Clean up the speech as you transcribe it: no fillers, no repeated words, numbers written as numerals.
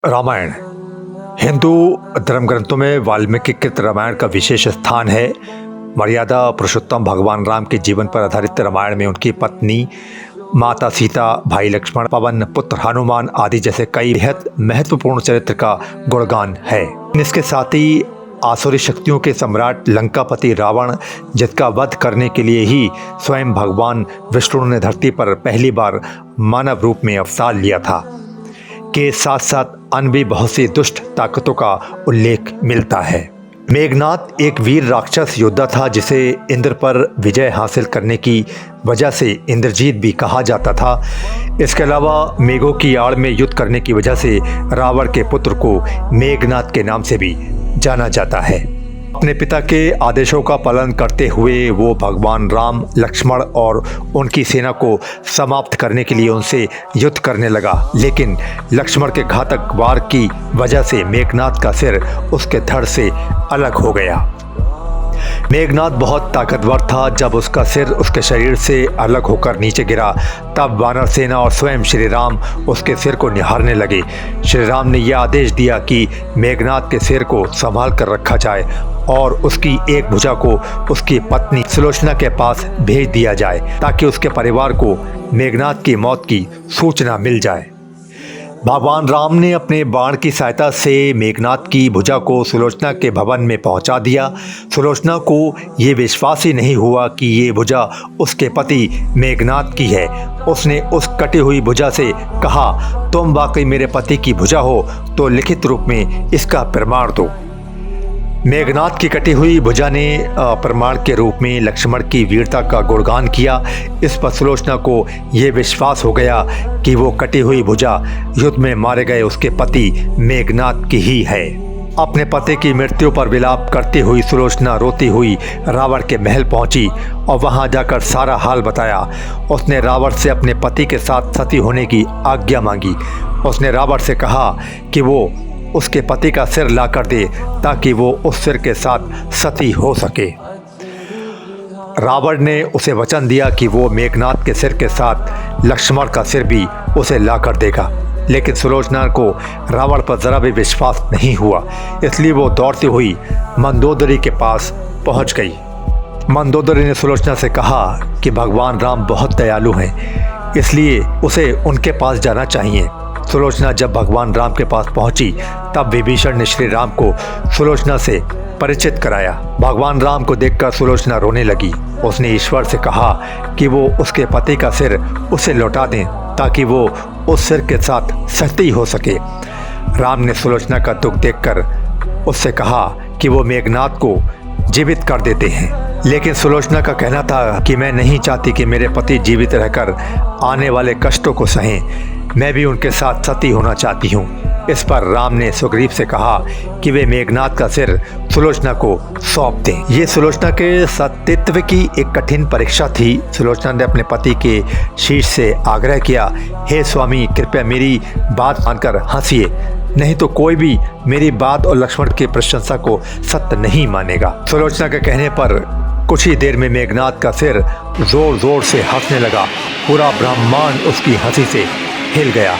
रामायण हिंदू धर्म ग्रंथों में वाल्मीकि कृत रामायण का विशेष स्थान है। मर्यादा पुरुषोत्तम भगवान राम के जीवन पर आधारित रामायण में उनकी पत्नी माता सीता, भाई लक्ष्मण, पवन पुत्र हनुमान आदि जैसे कई बेहद महत्वपूर्ण चरित्र का गुणगान है। इसके साथ ही आसुरी शक्तियों के सम्राट लंकापति रावण, जिसका वध करने के लिए ही स्वयं भगवान विष्णु ने धरती पर पहली बार मानव रूप में अवतार लिया था, के साथ साथ अन्य भी बहुत सी दुष्ट ताकतों का उल्लेख मिलता है। मेघनाद एक वीर राक्षस योद्धा था, जिसे इंद्र पर विजय हासिल करने की वजह से इंद्रजीत भी कहा जाता था। इसके अलावा मेघों की आड़ में युद्ध करने की वजह से रावण के पुत्र को मेघनाद के नाम से भी जाना जाता है। अपने पिता के आदेशों का पालन करते हुए वो भगवान राम, लक्ष्मण और उनकी सेना को समाप्त करने के लिए उनसे युद्ध करने लगा, लेकिन लक्ष्मण के घातक वार की वजह से मेघनाद का सिर उसके धड़ से अलग हो गया। मेघनाद बहुत ताकतवर था। जब उसका सिर उसके शरीर से अलग होकर नीचे गिरा, तब वानर सेना और स्वयं श्री राम उसके सिर को निहारने लगे। श्री राम ने यह आदेश दिया कि मेघनाद के सिर को संभाल कर रखा जाए और उसकी एक भुजा को उसकी पत्नी सुलोचना के पास भेज दिया जाए, ताकि उसके परिवार को मेघनाद की मौत की सूचना मिल जाए। भगवान राम ने अपने बाण की सहायता से मेघनाद की भुजा को सुलोचना के भवन में पहुंचा दिया। सुलोचना को ये विश्वास ही नहीं हुआ कि ये भुजा उसके पति मेघनाद की है। उसने उस कटी हुई भुजा से कहा, तुम वाकई मेरे पति की भुजा हो तो लिखित रूप में इसका प्रमाण दो। मेघनाद की कटी हुई भुजा ने प्रमाण के रूप में लक्ष्मण की वीरता का गुणगान किया। इस पर सुलोचना को यह विश्वास हो गया कि वो कटी हुई भुजा युद्ध में मारे गए उसके पति मेघनाद की ही है। अपने पति की मृत्यु पर विलाप करती हुई सुलोचना रोती हुई रावण के महल पहुंची और वहां जाकर सारा हाल बताया। उसने रावण से अपने पति के साथ सती होने की आज्ञा मांगी। उसने रावण से कहा कि वो उसके पति का सिर ला कर दे, ताकि वो उस सिर के साथ सती हो सके। रावण ने उसे वचन दिया कि वो मेघनाद के सिर के साथ लक्ष्मण का सिर भी उसे ला कर देगा, लेकिन सुलोचना को रावण पर जरा भी विश्वास नहीं हुआ। इसलिए वो दौड़ती हुई मंदोदरी के पास पहुंच गई। मंदोदरी ने सुलोचना से कहा कि भगवान राम बहुत दयालु हैं, इसलिए उसे उनके पास जाना चाहिए। सुलोचना जब भगवान राम के पास पहुंची, तब विभीषण ने श्री राम को सुलोचना से परिचित कराया। भगवान राम को देखकर सुलोचना रोने लगी। उसने ईश्वर से कहा कि वो उसके पति का सिर उसे लौटा दें, ताकि वो उस सिर के साथ सती हो सके। राम ने सुलोचना का दुख देखकर उससे कहा कि वो मेघनाद को जीवित कर देते हैं, लेकिन सुलोचना का कहना था कि मैं नहीं चाहती कि मेरे पति जीवित रहकर आने वाले कष्टों को सहें। मैं भी उनके साथ सती होना चाहती हूँ। इस पर राम ने सुग्रीव से कहा कि वे मेघनाद का सिर सुलोचना को सौंप दें। ये सुलोचना के सतीत्व की एक कठिन परीक्षा थी। सुलोचना ने अपने पति के शीश से आग्रह किया, हे स्वामी, कृपया मेरी बात मानकर हंसिए, नहीं तो कोई भी मेरी बात और लक्ष्मण की प्रशंसा को सत्य नहीं मानेगा। सुलोचना के कहने पर कुछ ही देर में मेघनाद का सिर जोर जोर से हंसने लगा। पूरा ब्रह्मांड उसकी हंसी से हिल गया।